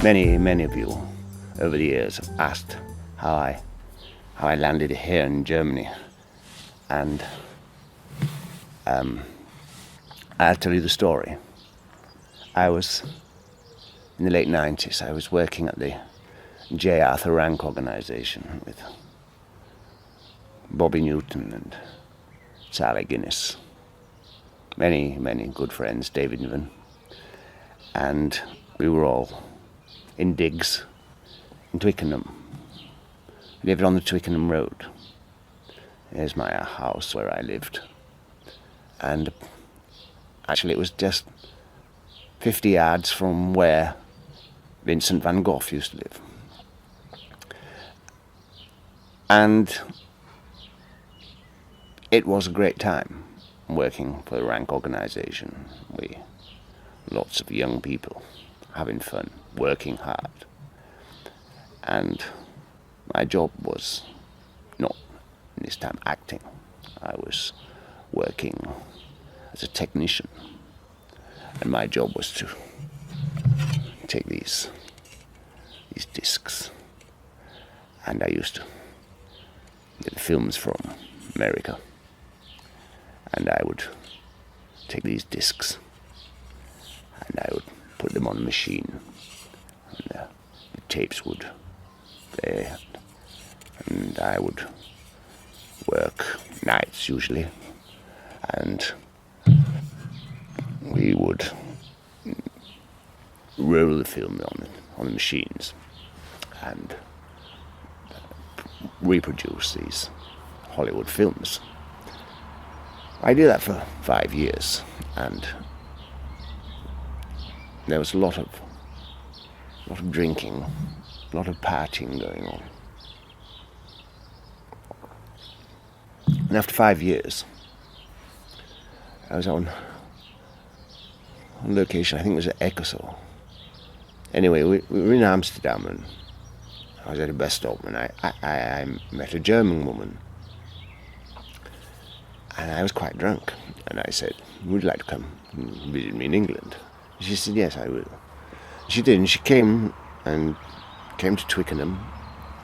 Many of you over the years have asked how I landed here in Germany, and I'll tell you the story. I was in the late 90s. I was working at the J. Arthur Rank organisation with Bobby Newton and Sally Guinness, many good friends, David Niven, and we were all in digs in Twickenham. We lived on the Twickenham Road. Here's my house where I lived, and actually it was just 50 yards from where Vincent van Gogh used to live. And it was a great time working for the Rank organisation. Lots of young people having fun, working hard. And my job was not, this time, acting. I was working as a technician. And my job was to take these discs. And I used to get films from America. And I would take these discs and I would put them on a machine, and the tapes would play, and I would work nights usually, and we would roll the film on the machines and reproduce these Hollywood films. I did that for 5 years, and there was a lot of drinking, a lot of partying going on. And after 5 years, I was on location. I think it was at Ecosol. Anyway, we were in Amsterdam, and I was at a bus stop, and I met a German woman. And I was quite drunk, and I said, "Would you like to come and visit me in England?" She said, "Yes, I will." She did, and she came to Twickenham,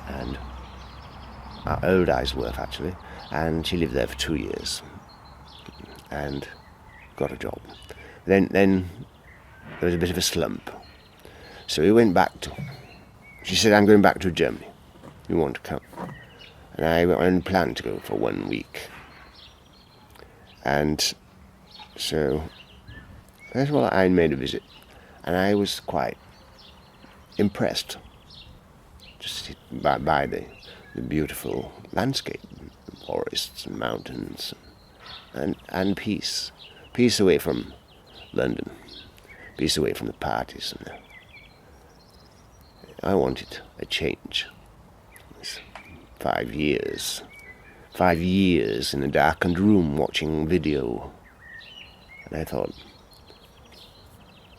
and Old Isleworth actually, and she lived there for 2 years, and got a job. Then there was a bit of a slump, so we went back to. She said, "I'm going back to Germany. You want to come?" And I only planned to go for 1 week. And so, first of all, I made a visit, and I was quite impressed just by the beautiful landscape, forests and mountains, and peace away from London, peace away from the parties. And I wanted a change. It's 5 years. 5 years in a darkened room watching video. And I thought,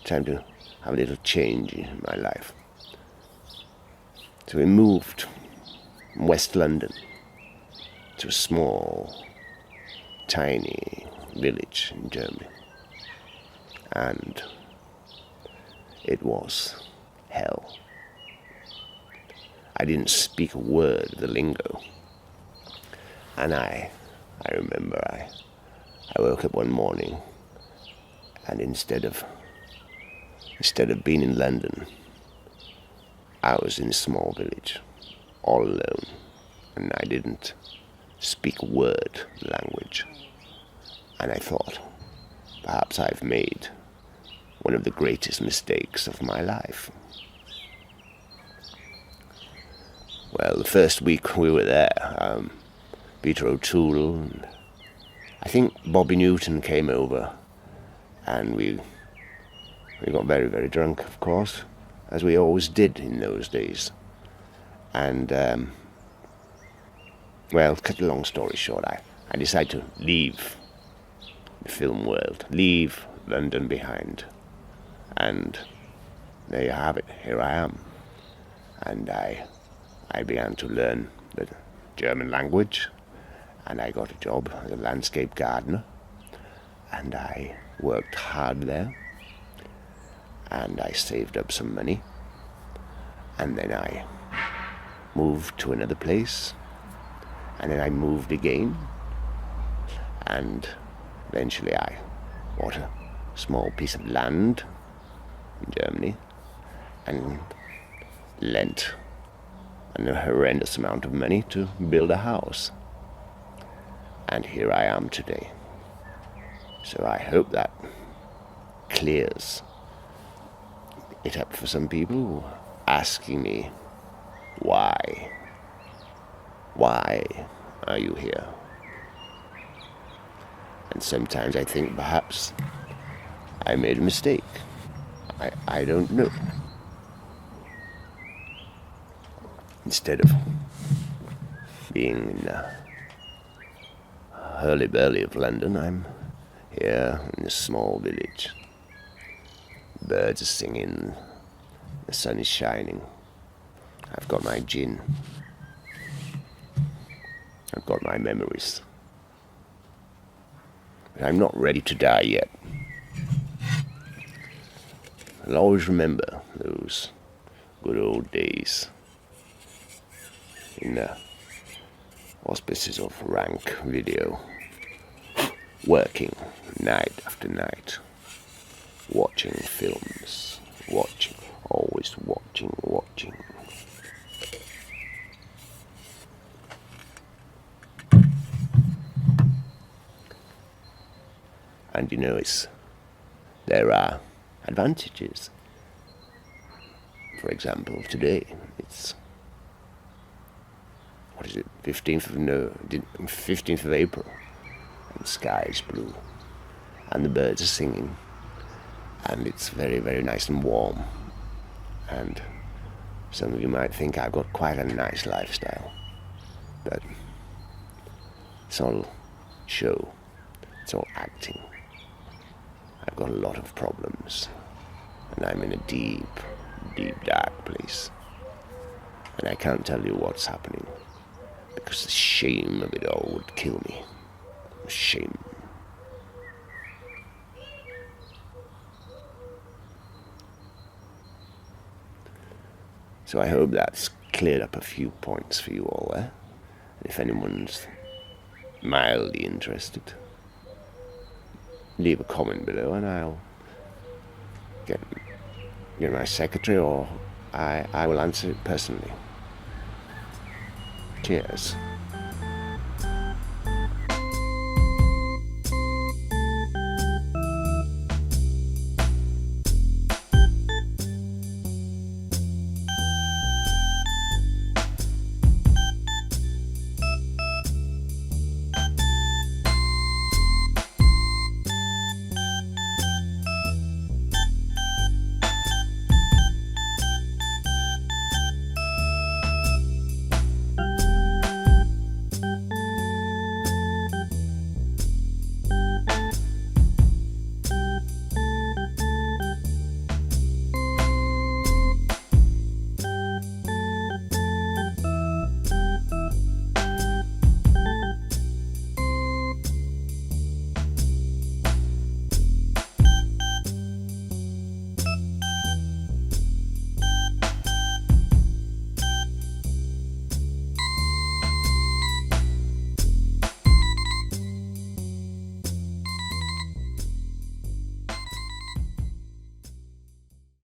time to have a little change in my life. So we moved from West London to a small, tiny village in Germany. And it was hell. I didn't speak a word of the lingo. And I remember I woke up one morning, and instead of being in London, I was in a small village, all alone, and I didn't speak a word of the language. And I thought, perhaps I've made one of the greatest mistakes of my life. Well, the first week we were there, Peter O'Toole, and I think Bobby Newton came over, and we got very, very drunk, of course, as we always did in those days. And, well, cut a long story short, I decided to leave the film world, leave London behind. And there you have it, here I am. And I began to learn the German language, and I got a job as a landscape gardener, and I worked hard there, and I saved up some money, And then I moved to another place, and then I moved again, and eventually I bought a small piece of land in Germany and lent a horrendous amount of money to build a house. And here I am today. So I hope that clears it up for some people asking me, why are you here? And sometimes I think perhaps I made a mistake. I don't know. Instead of being in the hurly-burly of London, I'm here in a small village. Birds are singing, the sun is shining. I've got my gin. I've got my memories. But I'm not ready to die yet. I'll always remember those good old days in the auspices of Rank Video, working night after night, watching films, always watching. And you know, there are advantages. For example, today it's 15th of April, and the sky is blue, and the birds are singing, and it's very, very nice and warm. And some of you might think I've got quite a nice lifestyle, but it's all show, it's all acting. I've got a lot of problems, and I'm in a deep, dark place, and I can't tell you what's happening, because the shame of it all would kill me. Shame. So I hope that's cleared up a few points for you all there. If anyone's mildly interested, leave a comment below and I'll get my secretary, or I will answer it personally. Cheers.